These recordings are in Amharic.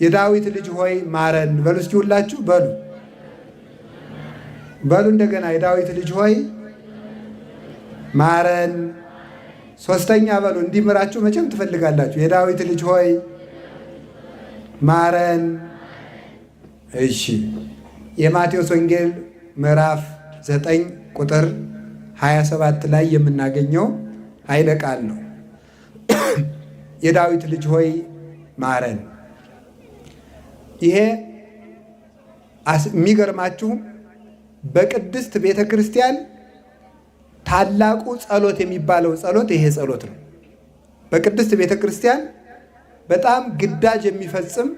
የዳዊት ልጅ ሆይ ማረን በሉ። እስኪ ሁላችሁ በሉ በሉ እንደገና የዳዊት ልጅ ሆይ ማረን። ሶስተኛ በሉ። እንዲምራችሁ መቼም ትፈልጋላችሁ። የዳዊት ልጅ ሆይ ማረን። እሺ የማቴዎስ ወንጌል ምዕራፍ 9 ቁጥር 27 ላይ የምናገኘው ኃይለ ቃል ነው። የዳዊት ልጅ ሆይ ማረን። ይሄ የሚገርማችሁ በቅድስት ቤተ ክርስቲያን ታላቁ ጸሎት የሚባለው ጸሎት ይሄ ጸሎት ነው። በቅድስት ቤተ ክርስቲያን በጣም ግዳጅ የሚፈጽም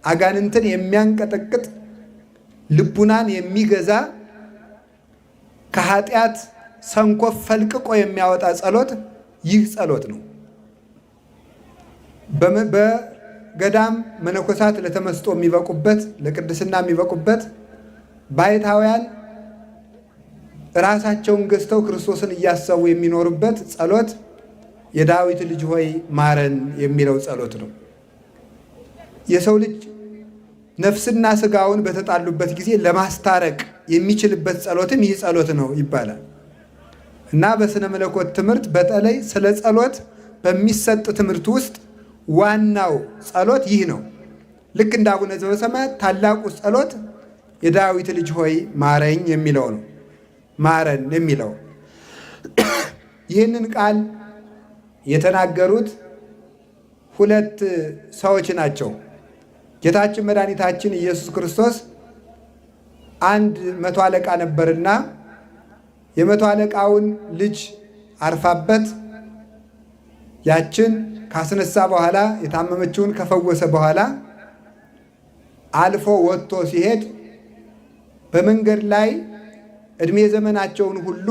አጋንንትን የሚያንቀጠቅጥ ልቡናን የሚገዛ ከኃጢአት ሰንኮፍ ፈልቅቆ የሚያወጣ ጸሎት ይህ ጸሎት ነው። በገዳም መነኮሳት ለተመስጦ የሚበቁበት ለቅድስና የሚበቁበት ባይታውያን ራሳቸውን ገዝተው ክርስቶስን እያሰቡ የሚኖሩበት ጸሎት የዳዊት ልጅ ሆይ ማረን የሚለው ጸሎት ነው። የሰው ልጅ ነፍስና ስጋውን በተጣሉበት ጊዜ ለማስታረቅ የሚችልበት ጸሎትም ይህ ጸሎት ነው ይባላል እና በስነ መለኮት ትምህርት በተለይ ስለ ጸሎት በሚሰጥ ትምህርት ውስጥ ዋናው ጸሎት ይህ ነው። ልክ እንደ አቡነ ዘበሰማያት ታላቁ ጸሎት የዳዊት ልጅ ሆይ ማረኝ የሚለው ነው። ማረን የሚለው ይህንን ቃል የተናገሩት ሁለት ሰዎች ናቸው። ጌታችን መድኃኒታችን ኢየሱስ ክርስቶስ አንድ መቶ አለቃ ነበርና የመቶ አለቃውን ልጅ አርፋበት ያችን ካስነሳ በኋላ የታመመችውን ከፈወሰ በኋላ አልፎ ወጥቶ ሲሄድ በመንገድ ላይ ዕድሜ ዘመናቸውን ሁሉ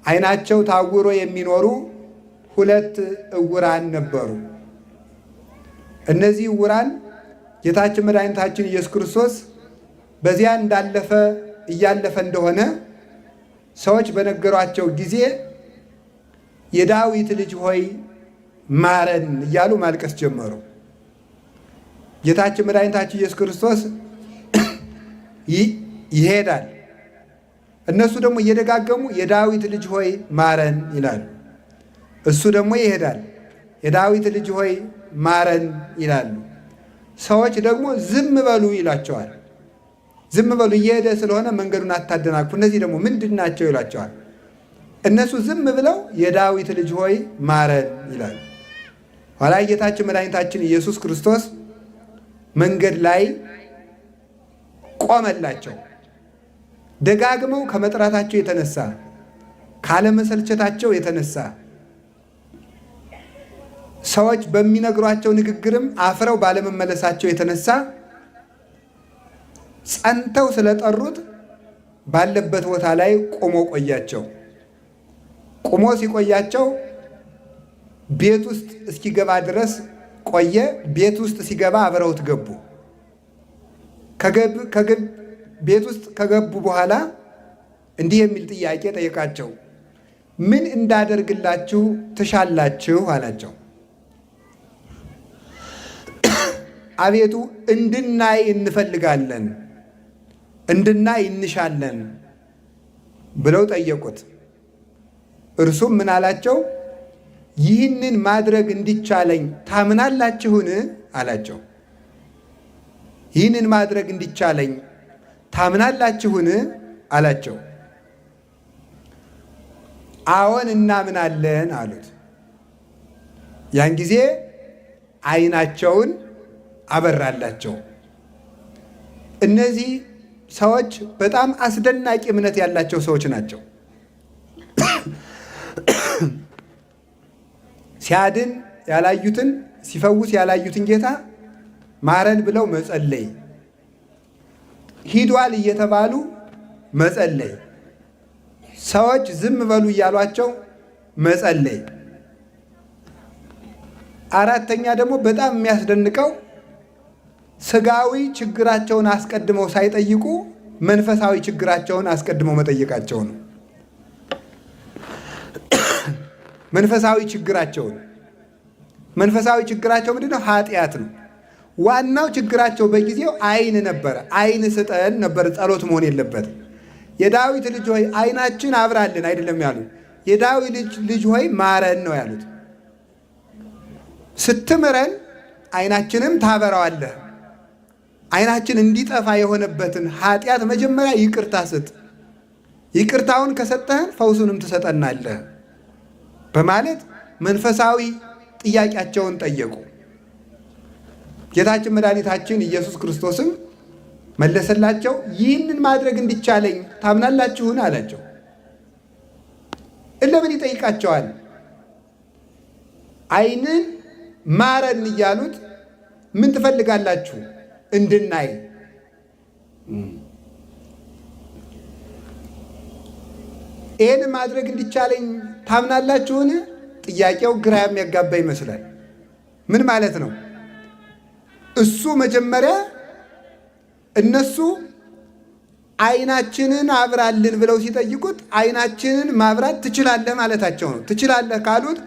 ዓይናቸው ታውሮ የሚኖሩ ሁለት ዕውራን ነበሩ። እነዚህ ዕውራን ጌታችን መድኃኒታችን ኢየሱስ ክርስቶስ በዚያ እያለፈ እንደሆነ ሰዎች በነገሯቸው ጊዜ የዳዊት ልጅ ሆይ ማረን እያሉ ማልቀስ ጀመሩ። ጌታችን መድኃኒታችን ኢየሱስ ክርስቶስ ይሄዳል። እነሱ ደግሞ እየደጋገሙ የዳዊት ልጅ ሆይ ማረን ይላሉ። እሱ ደግሞ ይሄዳል፣ የዳዊት ልጅ ሆይ ማረን ይላሉ። ሰዎች ደግሞ ዝም በሉ ይላቸዋል። ዝም በሉ እየሄደ ስለሆነ መንገዱን አታደናቅፉ፣ እነዚህ ደግሞ ምንድን ናቸው ይላቸዋል። እነሱ ዝም ብለው የዳዊት ልጅ ሆይ ማረን ይላሉ። ኋላ ጌታችን መድኃኒታችን ኢየሱስ ክርስቶስ መንገድ ላይ ቆመላቸው። ደጋግመው ከመጥራታቸው የተነሳ ካለመሰልቸታቸው የተነሳ ሰዎች በሚነግሯቸው ንግግርም አፍረው ባለመመለሳቸው የተነሳ ጸንተው ስለጠሩት ባለበት ቦታ ላይ ቆሞ ቆያቸው። ቆሞ ሲቆያቸው ቤት ውስጥ እስኪገባ ድረስ ቆየ። ቤት ውስጥ ሲገባ አብረውት ገቡ። ቤት ውስጥ ከገቡ በኋላ እንዲህ የሚል ጥያቄ ጠየቃቸው። ምን እንዳደርግላችሁ ትሻላችሁ አላቸው። አቤቱ እንድናይ እንፈልጋለን፣ እንድናይ እንሻለን ብለው ጠየቁት። እርሱም ምን አላቸው? ይህንን ማድረግ እንዲቻለኝ ታምናላችሁን አላቸው። ይህንን ማድረግ እንዲቻለኝ ታምናላችሁን አላቸው። አዎን እናምናለን አሉት። ያን ጊዜ ዓይናቸውን አበራላቸው። እነዚህ ሰዎች በጣም አስደናቂ እምነት ያላቸው ሰዎች ናቸው። ሲያድን ያላዩትን ሲፈውስ ያላዩትን ጌታ ማረን ብለው መጸለይ፣ ሂዷል እየተባሉ መጸለይ፣ ሰዎች ዝም በሉ እያሏቸው መጸለይ። አራተኛ ደግሞ በጣም የሚያስደንቀው ስጋዊ ችግራቸውን አስቀድመው ሳይጠይቁ መንፈሳዊ ችግራቸውን አስቀድመው መጠየቃቸው ነው። መንፈሳዊ ችግራቸው ምንድን ነው? ኃጢአት ነው። ዋናው ችግራቸው በጊዜው ዓይን ነበረ። ዓይን ስጠን ነበር፣ ጸሎት መሆን የለበትም። የዳዊት ልጅ ሆይ ዓይናችን አብራልን አይደለም ያሉት፣ የዳዊት ልጅ ሆይ ማረን ነው ያሉት። ስትምረን ዓይናችንም ታበራዋለህ። ዓይናችን እንዲጠፋ የሆነበትን ኃጢአት መጀመሪያ ይቅርታ ስጥ፣ ይቅርታውን ከሰጠህን ፈውሱንም ትሰጠናለህ በማለት መንፈሳዊ ጥያቄያቸውን ጠየቁ። ጌታችን መድኃኒታችን ኢየሱስ ክርስቶስም መለሰላቸው፣ ይህንን ማድረግ እንዲቻለኝ ታምናላችሁን አላቸው። ለምን ይጠይቃቸዋል? ዓይንን ማረን እያሉት ምን ትፈልጋላችሁ? እንድናይ። ይህን ማድረግ እንዲቻለኝ ታምናላችሁን? ጥያቄው ግራ የሚያጋባ ይመስላል። ምን ማለት ነው? እሱ መጀመሪያ እነሱ ዓይናችንን አብራልን ብለው ሲጠይቁት ዓይናችንን ማብራት ትችላለህ ማለታቸው ነው። ትችላለህ ካሉት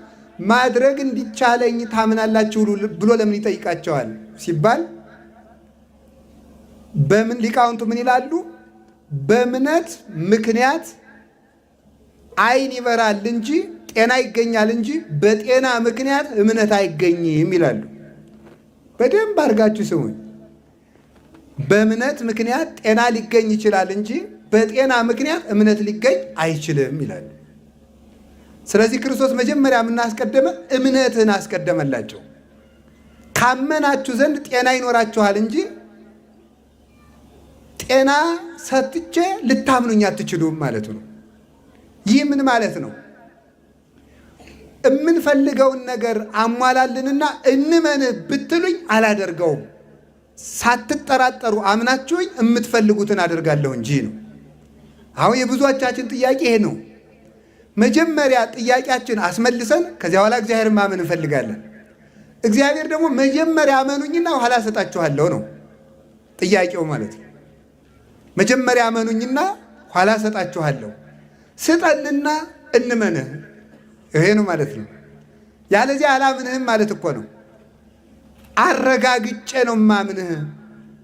ማድረግ እንዲቻለኝ ታምናላችሁ ብሎ ለምን ይጠይቃቸዋል ሲባል በምን ሊቃውንቱ ምን ይላሉ? በእምነት ምክንያት ዓይን ይበራል እንጂ ጤና ይገኛል እንጂ በጤና ምክንያት እምነት አይገኝም ይላሉ። በደንብ አድርጋችሁ ስሙኝ። በእምነት ምክንያት ጤና ሊገኝ ይችላል እንጂ በጤና ምክንያት እምነት ሊገኝ አይችልም ይላሉ። ስለዚህ ክርስቶስ መጀመሪያ የምናስቀደመ እምነትን አስቀደመላቸው። ካመናችሁ ዘንድ ጤና ይኖራችኋል እንጂ ጤና ሰጥቼ ልታምኑኝ አትችሉም ማለቱ ነው። ይህ ምን ማለት ነው? የምንፈልገውን ነገር አሟላልንና እንመንህ ብትሉኝ አላደርገውም፣ ሳትጠራጠሩ አምናችሁኝ የምትፈልጉትን አደርጋለሁ እንጂ ነው። አሁን የብዙዎቻችን ጥያቄ ይሄ ነው። መጀመሪያ ጥያቄያችን አስመልሰን ከዚያ በኋላ እግዚአብሔርን ማመን እንፈልጋለን። እግዚአብሔር ደግሞ መጀመሪያ አመኑኝና ኋላ እሰጣችኋለሁ ነው ጥያቄው ማለት ነው። መጀመሪያ አመኑኝና ኋላ እሰጣችኋለሁ፣ ስጠንና እንመንህ፣ ይሄ ነው ማለት ነው። ያለዚያ አላምንህም ማለት እኮ ነው። አረጋግጬ ነው ማምንህ።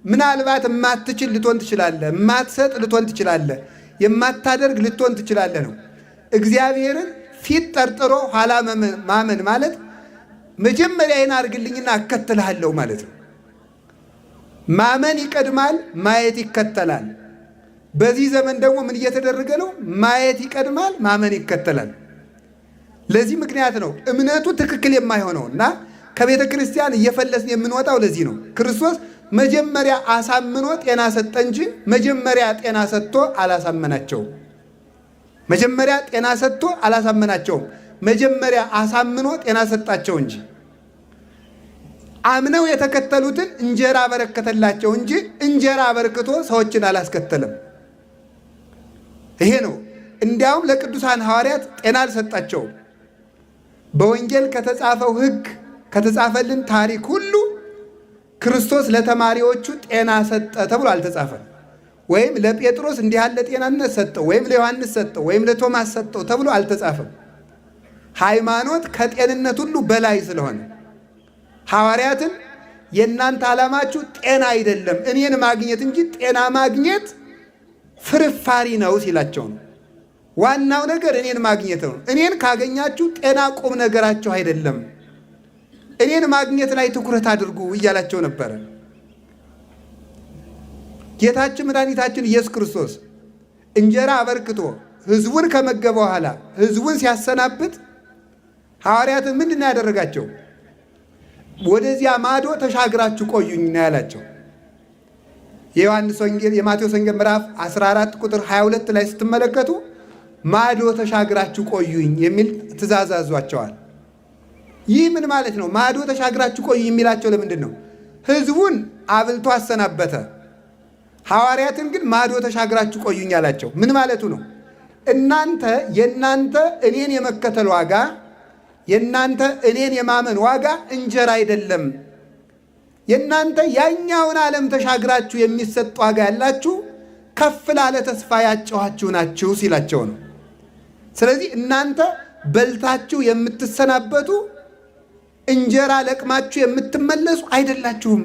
ምናልባት የማትችል ልትሆን ትችላለህ፣ የማትሰጥ ልትሆን ትችላለህ፣ የማታደርግ ልትሆን ትችላለህ ነው። እግዚአብሔርን ፊት ጠርጥሮ ኋላ ማመን ማለት መጀመሪያ ይህን አድርግልኝና እከተልሃለሁ ማለት ነው። ማመን ይቀድማል፣ ማየት ይከተላል። በዚህ ዘመን ደግሞ ምን እየተደረገ ነው? ማየት ይቀድማል፣ ማመን ይከተላል። ለዚህ ምክንያት ነው እምነቱ ትክክል የማይሆነው እና ከቤተ ክርስቲያን እየፈለስን የምንወጣው ለዚህ ነው። ክርስቶስ መጀመሪያ አሳምኖ ጤና ሰጠ እንጂ መጀመሪያ ጤና ሰጥቶ አላሳመናቸውም። መጀመሪያ ጤና ሰጥቶ አላሳመናቸውም። መጀመሪያ አሳምኖ ጤና ሰጣቸው እንጂ። አምነው የተከተሉትን እንጀራ አበረከተላቸው እንጂ እንጀራ አበርክቶ ሰዎችን አላስከተለም። ይሄ ነው። እንዲያውም ለቅዱሳን ሐዋርያት ጤና አልሰጣቸውም። በወንጌል ከተጻፈው ሕግ ከተጻፈልን ታሪክ ሁሉ ክርስቶስ ለተማሪዎቹ ጤና ሰጠ ተብሎ አልተጻፈም። ወይም ለጴጥሮስ እንዲህ ያለ ጤናነት ሰጠው፣ ወይም ለዮሐንስ ሰጠው፣ ወይም ለቶማስ ሰጠው ተብሎ አልተጻፈም። ሃይማኖት ከጤንነት ሁሉ በላይ ስለሆነ ሐዋርያትን የእናንተ ዓላማችሁ ጤና አይደለም እኔን ማግኘት እንጂ ጤና ማግኘት ፍርፋሪ ነው ሲላቸው ነው። ዋናው ነገር እኔን ማግኘት ነው። እኔን ካገኛችሁ ጤና ቁም ነገራችሁ አይደለም፣ እኔን ማግኘት ላይ ትኩረት አድርጉ እያላቸው ነበረ። ጌታችን መድኃኒታችን ኢየሱስ ክርስቶስ እንጀራ አበርክቶ ሕዝቡን ከመገበ በኋላ ሕዝቡን ሲያሰናብት ሐዋርያትን ምንድን ነው ያደረጋቸው? ወደዚያ ማዶ ተሻግራችሁ ቆዩኝ ነው ያላቸው። የዮሐንስ ወንጌል የማቴዎስ ወንጌል ምዕራፍ 14 ቁጥር 22 ላይ ስትመለከቱ ማዶ ተሻግራችሁ ቆዩኝ የሚል ትእዛዝ አዟቸዋል። ይህ ምን ማለት ነው? ማዶ ተሻግራችሁ ቆዩኝ የሚላቸው ለምንድን ነው? ሕዝቡን አብልቶ አሰናበተ። ሐዋርያትን ግን ማዶ ተሻግራችሁ ቆዩኝ አላቸው። ምን ማለቱ ነው? የእናንተ እኔን የመከተል ዋጋ፣ የእናንተ እኔን የማመን ዋጋ እንጀራ አይደለም። የእናንተ ያኛውን ዓለም ተሻግራችሁ የሚሰጥ ዋጋ ያላችሁ ከፍ ላለ ተስፋ ያጨኋችሁ ናችሁ ሲላቸው ነው። ስለዚህ እናንተ በልታችሁ የምትሰናበቱ እንጀራ ለቅማችሁ የምትመለሱ አይደላችሁም።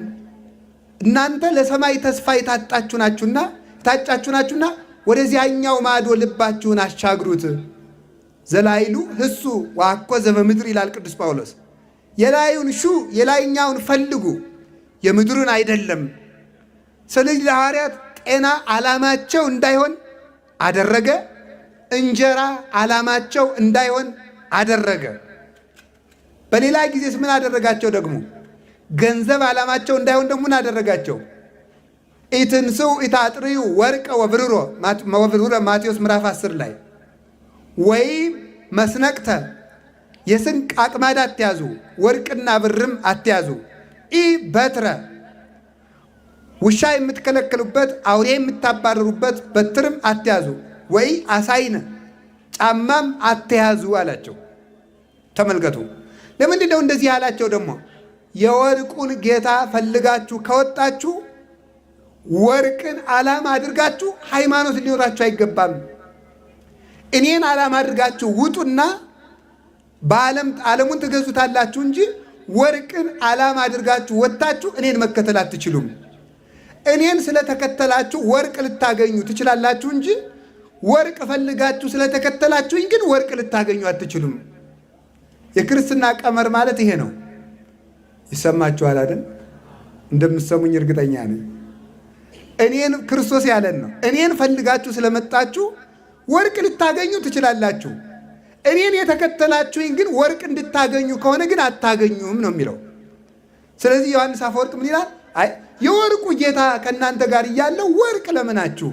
እናንተ ለሰማይ ተስፋ የታጫችሁ ናችሁና ወደዚያኛው ማዶ ልባችሁን አሻግሩት። ዘላይሉ ህሱ ወአኮ ዘበምድር ይላል ቅዱስ ጳውሎስ። የላዩን ሹ የላይኛውን ፈልጉ የምድሩን አይደለም። ስለዚህ ለሐዋርያት ጤና ዓላማቸው እንዳይሆን አደረገ። እንጀራ ዓላማቸው እንዳይሆን አደረገ። በሌላ ጊዜስ ምን አደረጋቸው? ደግሞ ገንዘብ ዓላማቸው እንዳይሆን ደግሞ ምን አደረጋቸው? ኢትንስኡ ኢታጥርዩ ወርቀ ወብሩረ ማቴዎስ ምዕራፍ 10 ላይ ወይም መስነቅተ የስንቅ አቅማዳ አትያዙ፣ ወርቅና ብርም አትያዙ፣ ኢ በትረ ውሻ የምትከለክሉበት አውሬ የምታባረሩበት በትርም አትያዙ፣ ወይ አሳይነ ጫማም አትያዙ አላቸው። ተመልከቱ። ለምንድን ነው እንደዚህ ያላቸው? ደግሞ የወርቁን ጌታ ፈልጋችሁ ከወጣችሁ ወርቅን ዓላማ አድርጋችሁ ሃይማኖት ሊኖራችሁ አይገባም። እኔን ዓላማ አድርጋችሁ ውጡና ዓለሙን ትገዙታላችሁ እንጂ ወርቅን ዓላማ አድርጋችሁ ወጥታችሁ እኔን መከተል አትችሉም። እኔን ስለተከተላችሁ ወርቅ ልታገኙ ትችላላችሁ እንጂ ወርቅ ፈልጋችሁ ስለተከተላችሁኝ ግን ወርቅ ልታገኙ አትችሉም። የክርስትና ቀመር ማለት ይሄ ነው። ይሰማችኋል አይደል? እንደምትሰሙኝ እርግጠኛ ነኝ። እኔን ክርስቶስ ያለን ነው። እኔን ፈልጋችሁ ስለመጣችሁ ወርቅ ልታገኙ ትችላላችሁ። እኔን የተከተላችሁኝ ግን ወርቅ እንድታገኙ ከሆነ ግን አታገኙም ነው የሚለው። ስለዚህ ዮሐንስ አፈወርቅ ምን ይላል? አይ የወርቁ ጌታ ከእናንተ ጋር እያለው ወርቅ ለምናችሁ?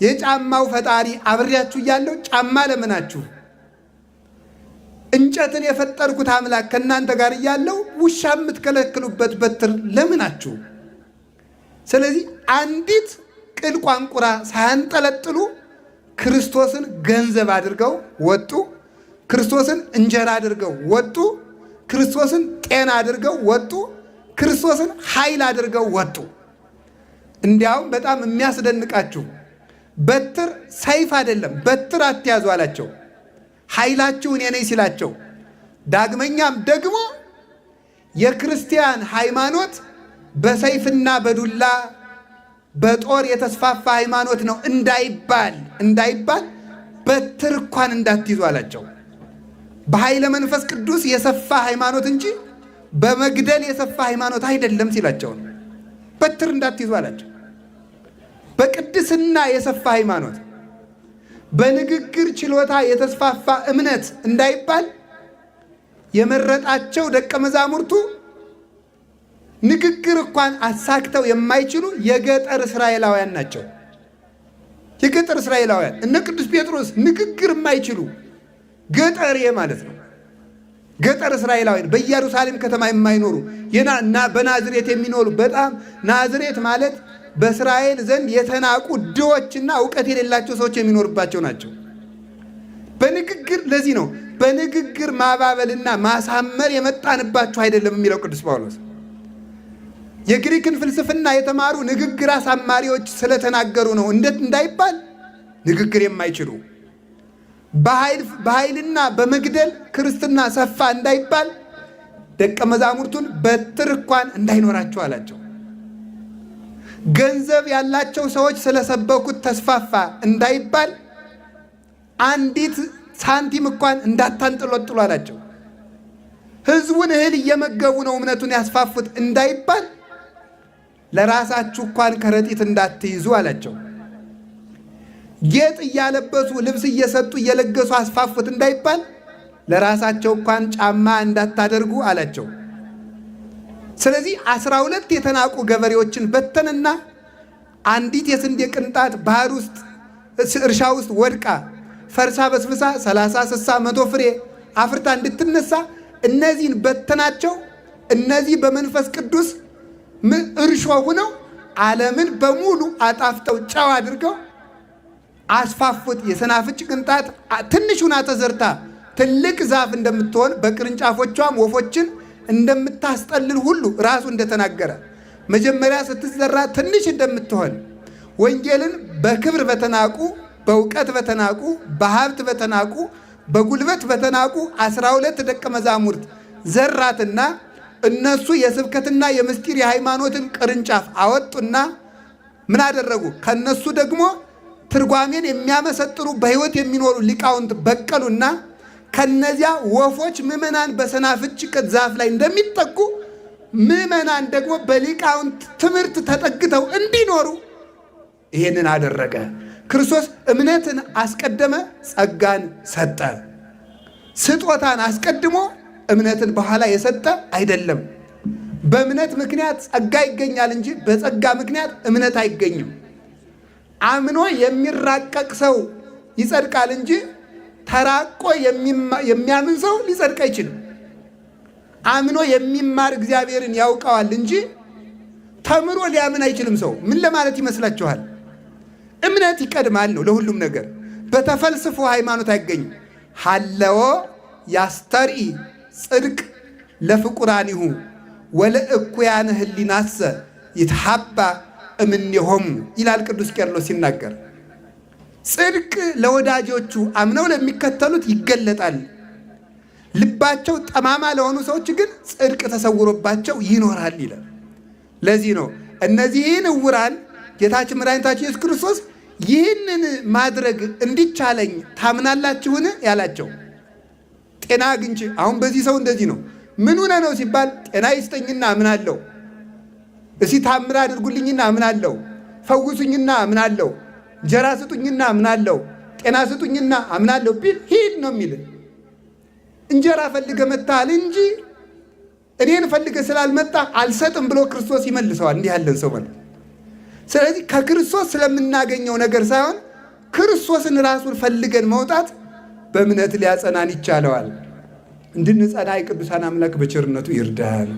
የጫማው ፈጣሪ አብሬያችሁ እያለው ጫማ ለምናችሁ? እንጨትን የፈጠርኩት አምላክ ከእናንተ ጋር እያለው ውሻ የምትከለክሉበት በትር ለምናችሁ? ስለዚህ አንዲት ቅል ቋንቁራ ሳያንጠለጥሉ ክርስቶስን ገንዘብ አድርገው ወጡ። ክርስቶስን እንጀራ አድርገው ወጡ። ክርስቶስን ጤና አድርገው ወጡ። ክርስቶስን ኃይል አድርገው ወጡ። እንዲያውም በጣም የሚያስደንቃችሁ በትር ሰይፍ አይደለም፣ በትር አትያዙ አላቸው። ኃይላችሁ እኔ ነኝ ሲላቸው፣ ዳግመኛም ደግሞ የክርስቲያን ሃይማኖት በሰይፍና በዱላ በጦር የተስፋፋ ሃይማኖት ነው እንዳይባል በትር እንኳን እንዳትይዙ አላቸው። በኃይለ መንፈስ ቅዱስ የሰፋ ሃይማኖት እንጂ በመግደል የሰፋ ሃይማኖት አይደለም ሲላቸው ነው። በትር እንዳትይዙ አላቸው። በቅድስና የሰፋ ሃይማኖት፣ በንግግር ችሎታ የተስፋፋ እምነት እንዳይባል የመረጣቸው ደቀ መዛሙርቱ ንግግር እንኳን አሳክተው የማይችሉ የገጠር እስራኤላውያን ናቸው። የገጠር እስራኤላውያን እነ ቅዱስ ጴጥሮስ ንግግር የማይችሉ ገጠሬ ማለት ነው። ገጠር እስራኤላውያን በኢየሩሳሌም ከተማ የማይኖሩ በናዝሬት የሚኖሩ በጣም ናዝሬት ማለት በእስራኤል ዘንድ የተናቁ ድሆችና እውቀት የሌላቸው ሰዎች የሚኖርባቸው ናቸው። በንግግር ለዚህ ነው በንግግር ማባበልና ማሳመር የመጣንባችሁ አይደለም የሚለው ቅዱስ ጳውሎስ። የግሪክን ፍልስፍና የተማሩ ንግግር አሳማሪዎች ስለተናገሩ ነው እንዳይባል ንግግር የማይችሉ በኃይልና በመግደል ክርስትና ሰፋ እንዳይባል ደቀ መዛሙርቱን በትር እንኳን እንዳይኖራቸው አላቸው። ገንዘብ ያላቸው ሰዎች ስለሰበኩት ተስፋፋ እንዳይባል አንዲት ሳንቲም እንኳን እንዳታንጠለጥሉ አላቸው። ሕዝቡን እህል እየመገቡ ነው እምነቱን ያስፋፉት እንዳይባል ለራሳችሁ እንኳን ከረጢት እንዳትይዙ አላቸው። ጌጥ እያለበሱ ልብስ እየሰጡ እየለገሱ አስፋፉት እንዳይባል ለራሳቸው እንኳን ጫማ እንዳታደርጉ አላቸው። ስለዚህ 12 የተናቁ ገበሬዎችን በተንና አንዲት የስንዴ ቅንጣት ባህር ውስጥ እርሻ ውስጥ ወድቃ ፈርሳ በስብሳ 30፣ 60፣ 100 ፍሬ አፍርታ እንድትነሳ እነዚህን በተናቸው። እነዚህ በመንፈስ ቅዱስ እርሾ ሆነው ዓለምን በሙሉ አጣፍጠው ጨው አድርገው አስፋፉት። የሰናፍጭ ቅንጣት ትንሹና ተዘርታ ትልቅ ዛፍ እንደምትሆን በቅርንጫፎቿም ወፎችን እንደምታስጠልል ሁሉ ራሱ እንደተናገረ መጀመሪያ ስትዘራ ትንሽ እንደምትሆን ወንጌልን በክብር በተናቁ፣ በእውቀት በተናቁ፣ በሀብት በተናቁ፣ በጉልበት በተናቁ 12 ደቀ መዛሙርት ዘራትና እነሱ የስብከትና የምስጢር የሃይማኖትን ቅርንጫፍ አወጡና ምን አደረጉ? ከነሱ ደግሞ ትርጓሜን የሚያመሰጥሩ በሕይወት የሚኖሩ ሊቃውንት በቀሉና ከነዚያ ወፎች ምዕመናን በሰናፍጭ ዛፍ ላይ እንደሚጠጉ ምዕመናን ደግሞ በሊቃውንት ትምህርት ተጠግተው እንዲኖሩ ይሄንን አደረገ። ክርስቶስ እምነትን አስቀደመ፣ ጸጋን ሰጠ። ስጦታን አስቀድሞ እምነትን በኋላ የሰጠ አይደለም። በእምነት ምክንያት ጸጋ ይገኛል እንጂ በጸጋ ምክንያት እምነት አይገኝም። አምኖ የሚራቀቅ ሰው ይጸድቃል እንጂ ተራቆ የሚያምን ሰው ሊጸድቅ አይችልም። አምኖ የሚማር እግዚአብሔርን ያውቀዋል እንጂ ተምሮ ሊያምን አይችልም ሰው። ምን ለማለት ይመስላችኋል? እምነት ይቀድማል ነው ለሁሉም ነገር። በተፈልስፎ ሃይማኖት አይገኝም። ሀለዎ ያስተርኢ ጽድቅ ለፍቁራኒሁ ወለእኩያነ ህሊናሰ ይትሐባ እምኔሆሙ ይላል ቅዱስ ቄርሎስ ሲናገር። ጽድቅ ለወዳጆቹ አምነው ለሚከተሉት ይገለጣል። ልባቸው ጠማማ ለሆኑ ሰዎች ግን ጽድቅ ተሰውሮባቸው ይኖራል ይላል። ለዚህ ነው እነዚህን ዕውራን ጌታችን መድኃኒታችን ኢየሱስ ክርስቶስ ይህንን ማድረግ እንዲቻለኝ ታምናላችሁን ያላቸው። ጤና አግኝቼ አሁን በዚህ ሰው እንደዚህ ነው። ምን ሆነ ነው ሲባል ጤና ይስጠኝና አምናለሁ፣ እስቲ ታምር አድርጉልኝና አምናለሁ፣ ፈውሱኝና አምናለሁ፣ እንጀራ ስጡኝና አምናለሁ፣ ጤና ስጡኝና አምናለሁ ቢል ሂድ ነው የሚል። እንጀራ ፈልገ መጣል እንጂ እኔን ፈልገ ስላልመጣ አልሰጥም ብሎ ክርስቶስ ይመልሰዋል። እንዲህ ያለን ሰው ማለት። ስለዚህ ከክርስቶስ ስለምናገኘው ነገር ሳይሆን ክርስቶስን ራሱን ፈልገን መውጣት በእምነት ሊያጸናን ይቻለዋል። እንድንጸና የቅዱሳን አምላክ በቸርነቱ ይርዳል።